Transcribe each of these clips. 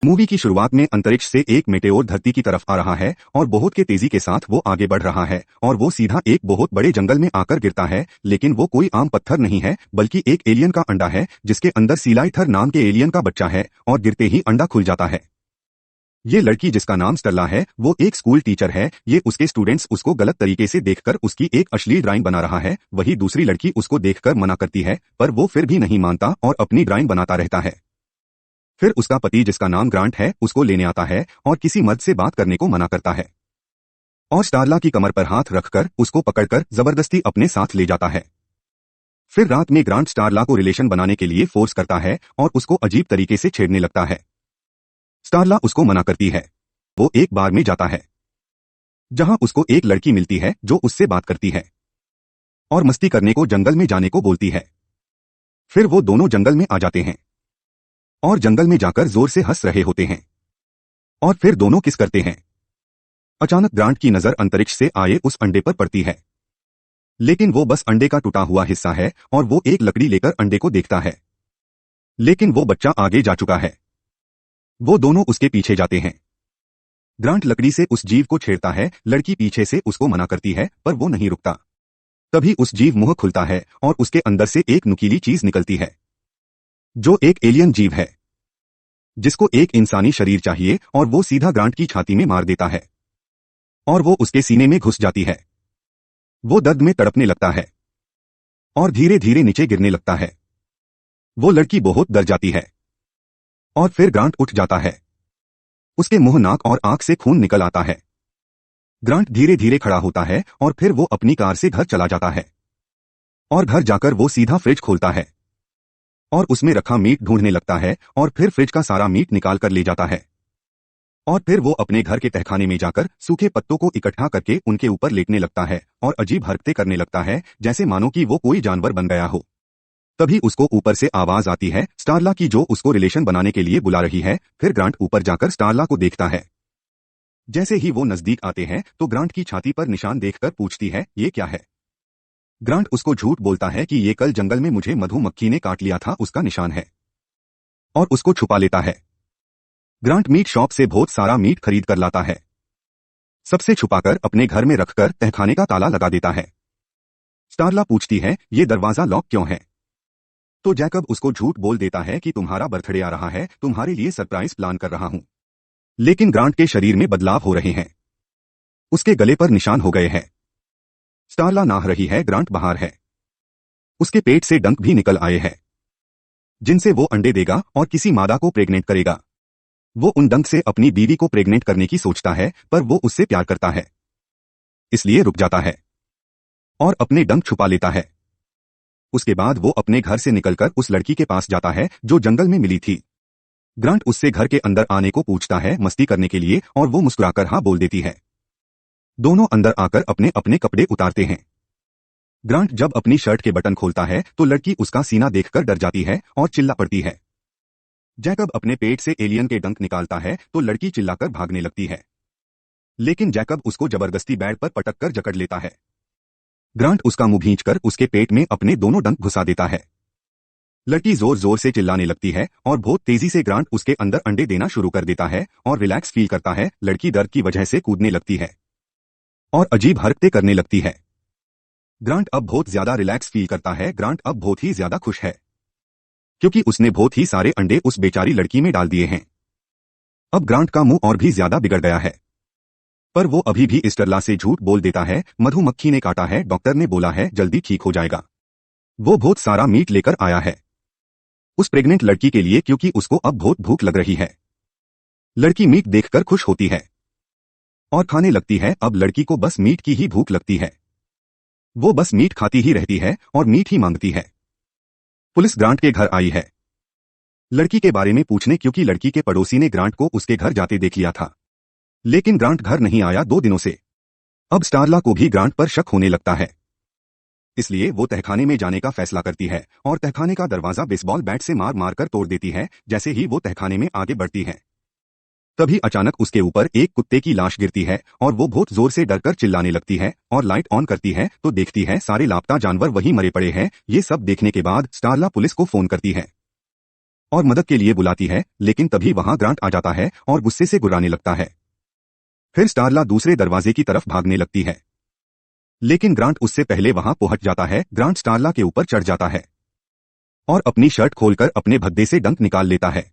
Movie की शुरुआत में अंतरिक्ष से एक मेटेओर धरती की तरफ आ रहा है और बहुत के तेजी के साथ वो आगे बढ़ रहा है और वो सीधा एक बहुत बड़े जंगल में आकर गिरता है, लेकिन वो कोई आम पत्थर नहीं है बल्कि एक एलियन का अंडा है जिसके अंदर सीलाइथर नाम के एलियन का बच्चा है और गिरते ही अंडा खुल जाता है। ये लड़की जिसका नाम स्टेला है वो एक स्कूल टीचर है। ये उसके स्टूडेंट्स उसको गलत तरीके से देखकर उसकी एक अश्लील ड्राइंग बना रहा है। वही दूसरी लड़की उसको देखकर मना करती है पर वो फिर भी नहीं मानता और अपनी ड्राइंग बनाता रहता है। फिर उसका पति जिसका नाम ग्रांट है उसको लेने आता है और किसी मर्द से बात करने को मना करता है और स्टारला की कमर पर हाथ रखकर उसको पकड़कर जबरदस्ती अपने साथ ले जाता है। फिर रात में ग्रांट स्टारला को रिलेशन बनाने के लिए फोर्स करता है और उसको अजीब तरीके से छेड़ने लगता है। स्टारला उसको मना करती है। वो एक बार में जाता है जहां उसको एक लड़की मिलती है जो उससे बात करती है और मस्ती करने को जंगल में जाने को बोलती है। फिर वो दोनों जंगल में आ जाते हैं और जंगल में जाकर जोर से हंस रहे होते हैं और फिर दोनों किस करते हैं। अचानक ग्रांट की नजर अंतरिक्ष से आए उस अंडे पर पड़ती है, लेकिन वो बस अंडे का टूटा हुआ हिस्सा है और वो एक लकड़ी लेकर अंडे को देखता है, लेकिन वो बच्चा आगे जा चुका है। वो दोनों उसके पीछे जाते हैं। ग्रांट लकड़ी से उस जीव को छेड़ता है। लड़की पीछे से उसको मना करती है पर वो नहीं रुकता। तभी उस जीव मुंह खुलता है और उसके अंदर से एक नुकीली चीज निकलती है जो एक एलियन जीव है जिसको एक इंसानी शरीर चाहिए और वो सीधा ग्रांट की छाती में मार देता है और वो उसके सीने में घुस जाती है। वो दर्द में तड़पने लगता है और धीरे धीरे नीचे गिरने लगता है। वो लड़की बहुत डर जाती है और फिर ग्रांट उठ जाता है। उसके मुंह, नाक और आंख से खून निकल आता है। ग्रांट धीरे धीरे खड़ा होता है और फिर वो अपनी कार से घर चला जाता है और घर जाकर वो सीधा फ्रिज खोलता है और उसमें रखा मीट ढूंढने लगता है और फिर फ्रिज का सारा मीट निकाल कर ले जाता है और फिर वो अपने घर के तहखाने में जाकर सूखे पत्तों को इकट्ठा करके उनके ऊपर लेटने लगता है और अजीब हरकतें करने लगता है जैसे मानो कि वो कोई जानवर बन गया हो। तभी उसको ऊपर से आवाज आती है स्टारला की, जो उसको रिलेशन बनाने के लिए बुला रही है। फिर ग्रांट ऊपर जाकर स्टारला को देखता है। जैसे ही वो नजदीक आते हैं तो ग्रांट की छाती पर निशान देखकर पूछती है, ये क्या है। ग्रांट उसको झूठ बोलता है कि ये कल जंगल में मुझे मधुमक्खी ने काट लिया था, उसका निशान है, और उसको छुपा लेता है। ग्रांट मीट शॉप से बहुत सारा मीट खरीद कर लाता है, सबसे छुपाकर अपने घर में रखकर तहखाने का ताला लगा देता है। स्टारला पूछती है, ये दरवाजा लॉक क्यों है। तो जैकब उसको झूठ बोल देता है कि तुम्हारा बर्थडे आ रहा है, तुम्हारे लिए सरप्राइज प्लान कर रहा हूं। लेकिन ग्रांट के शरीर में बदलाव हो रहे हैं, उसके गले पर निशान हो गए हैं। स्टारला नाह रही है, ग्रांट बाहर है। उसके पेट से डंक भी निकल आए हैं जिनसे वो अंडे देगा और किसी मादा को प्रेग्नेंट करेगा। वो उन डंक से अपनी बीवी को प्रेग्नेंट करने की सोचता है पर वो उससे प्यार करता है, इसलिए रुक जाता है और अपने डंक छुपा लेता है। उसके बाद वो अपने घर से निकलकर उस लड़की के पास जाता है जो जंगल में मिली थी। ग्रांट उससे घर के अंदर आने को पूछता है मस्ती करने के लिए और वो मुस्कुराकर हाँ बोल देती है। दोनों अंदर आकर अपने अपने कपड़े उतारते हैं। ग्रांट जब अपनी शर्ट के बटन खोलता है तो लड़की उसका सीना देखकर डर जाती है और चिल्ला पड़ती है। जैकब अपने पेट से एलियन के डंक निकालता है तो लड़की चिल्लाकर भागने लगती है, लेकिन जैकब उसको जबरदस्ती बेड पर पटक कर जकड़ लेता है। ग्रांट उसका मुंह भींचकर उसके पेट में अपने दोनों डंक घुसा देता है। लड़की जोर जोर से चिल्लाने लगती है और बहुत तेजी से ग्रांट उसके अंदर अंडे देना शुरू कर देता है और रिलैक्स फील करता है। लड़की दर्द की वजह से कूदने लगती है और अजीब हरकतें करने लगती है। ग्रांट अब बहुत ज्यादा रिलैक्स फील करता है। ग्रांट अब बहुत ही ज्यादा खुश है क्योंकि उसने बहुत ही सारे अंडे उस बेचारी लड़की में डाल दिए हैं। अब ग्रांट का मुंह और भी ज्यादा बिगड़ गया है, पर वो अभी भी स्टेला से झूठ बोल देता है। मधुमक्खी ने काटा है, डॉक्टर ने बोला है जल्दी ठीक हो जाएगा। वो बहुत सारा मीट लेकर आया है उस प्रेग्नेंट लड़की के लिए क्योंकि उसको अब बहुत भूख लग रही है। लड़की मीट देखकर खुश होती है और खाने लगती है। अब लड़की को बस मीट की ही भूख लगती है। वो बस मीट खाती ही रहती है और मीट ही मांगती है। पुलिस ग्रांट के घर आई है लड़की के बारे में पूछने, क्योंकि लड़की के पड़ोसी ने ग्रांट को उसके घर जाते देख लिया था, लेकिन ग्रांट घर नहीं आया 2 दिनों से। अब स्टारला को भी ग्रांट पर शक होने लगता है, इसलिए वो तहखाने में जाने का फैसला करती है और तहखाने का दरवाजा बेसबॉल बैट से मार मार कर तोड़ देती है। जैसे ही वो तहखाने में आगे बढ़ती है तभी अचानक उसके ऊपर एक कुत्ते की लाश गिरती है और वो बहुत जोर से डरकर चिल्लाने लगती है और लाइट ऑन करती है तो देखती है सारे लापता जानवर वहीं मरे पड़े हैं। ये सब देखने के बाद स्टारला पुलिस को फोन करती है और मदद के लिए बुलाती है, लेकिन तभी वहां ग्रांट आ जाता है और गुस्से से गुर्राने लगता है। फिर स्टारला दूसरे दरवाजे की तरफ भागने लगती है, लेकिन ग्रांट उससे पहले वहां पहुंच जाता है। ग्रांट स्टारला के ऊपर चढ़ जाता है और अपनी शर्ट खोलकर अपने भद्दे से डंक निकाल लेता है,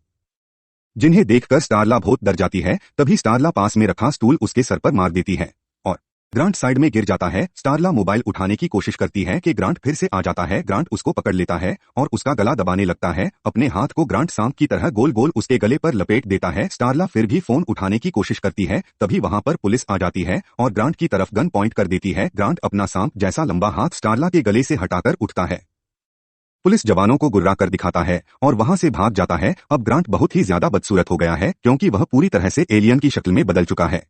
जिन्हें देखकर स्टारला बहुत डर जाती है। तभी स्टारला पास में रखा स्टूल उसके सर पर मार देती है और ग्रांट साइड में गिर जाता है। स्टारला मोबाइल उठाने की कोशिश करती है कि ग्रांट फिर से आ जाता है। ग्रांट उसको पकड़ लेता है और उसका गला दबाने लगता है। अपने हाथ को ग्रांट सांप की तरह गोल गोल उसके गले पर लपेट देता है। स्टारला फिर भी फोन उठाने की कोशिश करती है, तभी वहां पर पुलिस आ जाती है और ग्रांट की तरफ गन पॉइंट कर देती है। ग्रांट अपना सांप जैसा लंबा हाथ स्टारला के गले से हटाकर उठता है, पुलिस जवानों को गुर्रा कर दिखाता है और वहां से भाग जाता है। अब ग्रांट बहुत ही ज्यादा बदसूरत हो गया है, क्योंकि वह पूरी तरह से एलियन की शक्ल में बदल चुका है।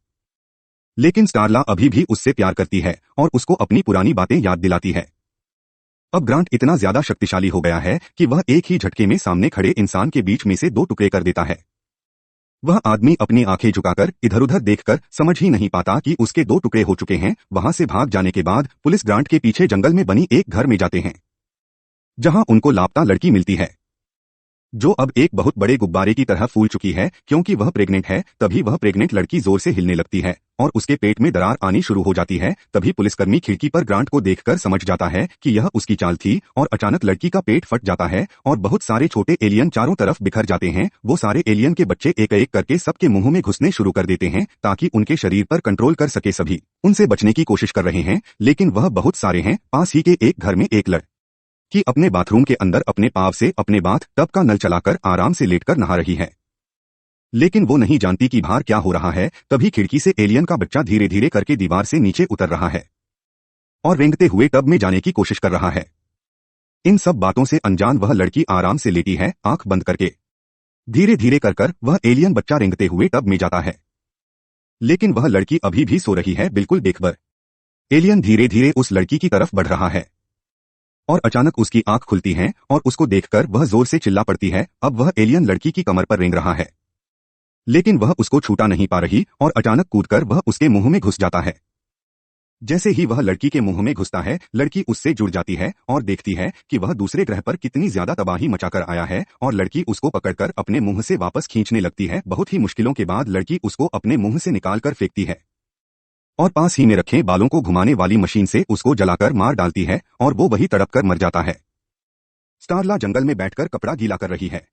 लेकिन स्टारला अभी भी उससे प्यार करती है और उसको अपनी पुरानी बातें याद दिलाती है। अब ग्रांट इतना ज्यादा शक्तिशाली हो गया है कि वह एक ही झटके में सामने खड़े इंसान के बीच में से दो टुकड़े कर देता है। वह आदमी अपनी आंखें झुकाकर इधर उधर देखकर समझ ही नहीं पाता कि उसके दो टुकड़े हो चुके हैं। वहां से भाग जाने के बाद पुलिस ग्रांट के पीछे जंगल में बनी एक घर में जाते हैं, जहां उनको लापता लड़की मिलती है, जो अब एक बहुत बड़े गुब्बारे की तरह फूल चुकी है, क्योंकि वह प्रेग्नेंट है। तभी वह प्रेग्नेंट लड़की जोर से हिलने लगती है और उसके पेट में दरार आनी शुरू हो जाती है। तभी पुलिसकर्मी खिड़की पर ग्रांट को देखकर समझ जाता है कि यह उसकी चाल थी और अचानक लड़की का पेट फट जाता है और बहुत सारे छोटे एलियन चारों तरफ बिखर जाते हैं। वो सारे एलियन के बच्चे एक एक करके सबके मुंह में घुसने शुरू कर देते हैं, ताकि उनके शरीर पर कंट्रोल कर सके। सभी उनसे बचने की कोशिश कर रहे हैं, लेकिन वह बहुत सारे हैं। पास ही के एक घर में एक कि अपने बाथरूम के अंदर अपने पाव से अपने बाथ टब का नल चलाकर आराम से लेटकर नहा रही है, लेकिन वो नहीं जानती कि बाहर क्या हो रहा है। तभी खिड़की से एलियन का बच्चा धीरे धीरे करके दीवार से नीचे उतर रहा है और रेंगते हुए टब में जाने की कोशिश कर रहा है। इन सब बातों से अनजान वह लड़की आराम से लेटी है, आंख बंद करके। धीरे धीरे कर वह एलियन बच्चा रेंगते हुए टब में जाता है, लेकिन वह लड़की अभी भी सो रही है, बिल्कुल बेखबर। एलियन धीरे धीरे उस लड़की की तरफ बढ़ रहा है और अचानक उसकी आंख खुलती है और उसको देखकर वह जोर से चिल्ला पड़ती है। अब वह एलियन लड़की की कमर पर रेंग रहा है, लेकिन वह उसको छूटा नहीं पा रही और अचानक कूदकर वह उसके मुंह में घुस जाता है। जैसे ही वह लड़की के मुंह में घुसता है, लड़की उससे जुड़ जाती है और देखती है कि वह दूसरे ग्रह पर कितनी ज्यादा तबाही मचाकर आया है और लड़की उसको पकड़कर अपने मुंह से वापस खींचने लगती है। बहुत ही मुश्किलों के बाद लड़की उसको अपने मुंह से निकालकर फेंकती है और पास ही में रखे बालों को घुमाने वाली मशीन से उसको जलाकर मार डालती है और वो वही तड़प कर मर जाता है। स्टारला जंगल में बैठकर कपड़ा गीला कर रही है।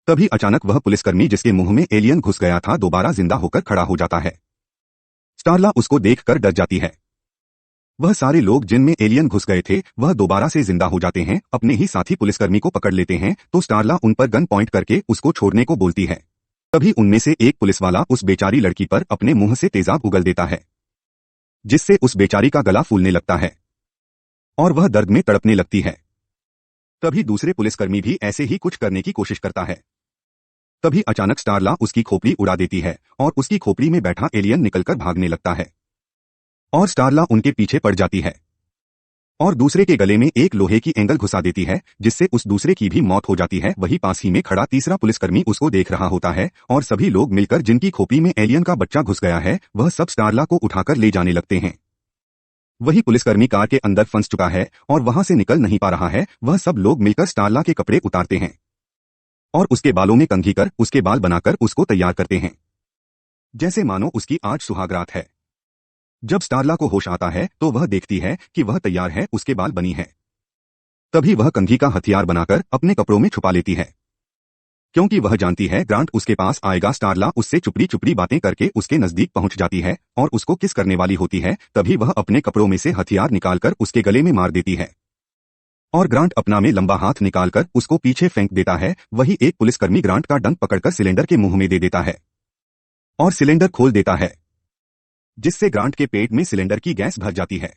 तभी अचानक वह पुलिसकर्मी जिसके मुंह में एलियन घुस गया था, दोबारा जिंदा होकर खड़ा हो जाता है। स्टारला उसको देखकर डर जाती है। वह सारे लोग जिनमें एलियन घुस गए थे वह दोबारा से जिंदा हो जाते हैं। अपने ही साथी पुलिसकर्मी को पकड़ लेते हैं, तो स्टारला उन पर गन पॉइंट करके उसको छोड़ने को बोलती है। तभी उनमें से एक पुलिसवाला उस बेचारी लड़की पर अपने मुंह से तेजाब उगल देता है, जिससे उस बेचारी का गला फूलने लगता है और वह दर्द में तड़पने लगती है। तभी दूसरे पुलिसकर्मी भी ऐसे ही कुछ करने की कोशिश करता है। तभी अचानक स्टारला उसकी खोपड़ी उड़ा देती है और उसकी खोपड़ी में बैठा एलियन निकलकर भागने लगता है और स्टारला उनके पीछे पड़ जाती है और दूसरे के गले में एक लोहे की एंगल घुसा देती है, जिससे उस दूसरे की भी मौत हो जाती है। वही पास ही में खड़ा तीसरा पुलिसकर्मी उसको देख रहा होता है और सभी लोग मिलकर जिनकी खोपड़ी में एलियन का बच्चा घुस गया है वह सब स्टारला को उठाकर ले जाने लगते हैं। वही पुलिसकर्मी कार के अंदर फंस चुका है और वहां से निकल नहीं पा रहा है। वह सब लोग मिलकर स्टारला के कपड़े उतारते हैं और उसके बालों में कंघी कर उसके बाल बनाकर उसको तैयार करते हैं, जैसे मानो उसकी आज सुहागरात है। जब स्टारला को होश आता है तो वह देखती है कि वह तैयार है, उसके बाल बनी है। तभी वह कंघी का हथियार बनाकर अपने कपड़ों में छुपा लेती है, क्योंकि वह जानती है ग्रांट उसके पास आएगा। स्टारला उससे चुपड़ी चुपड़ी बातें करके उसके नजदीक पहुंच जाती है और उसको किस करने वाली होती है। तभी वह अपने कपड़ों में से हथियार निकालकर उसके गले में मार देती है और ग्रांट अपना में लंबा हाथ निकालकर उसको पीछे फेंक देता है। वही एक पुलिसकर्मी ग्रांट का डंक पकड़कर सिलेंडर के मुंह में दे देता है और सिलेंडर खोल देता है, जिससे ग्रांट के पेट में सिलेंडर की गैस भर जाती है।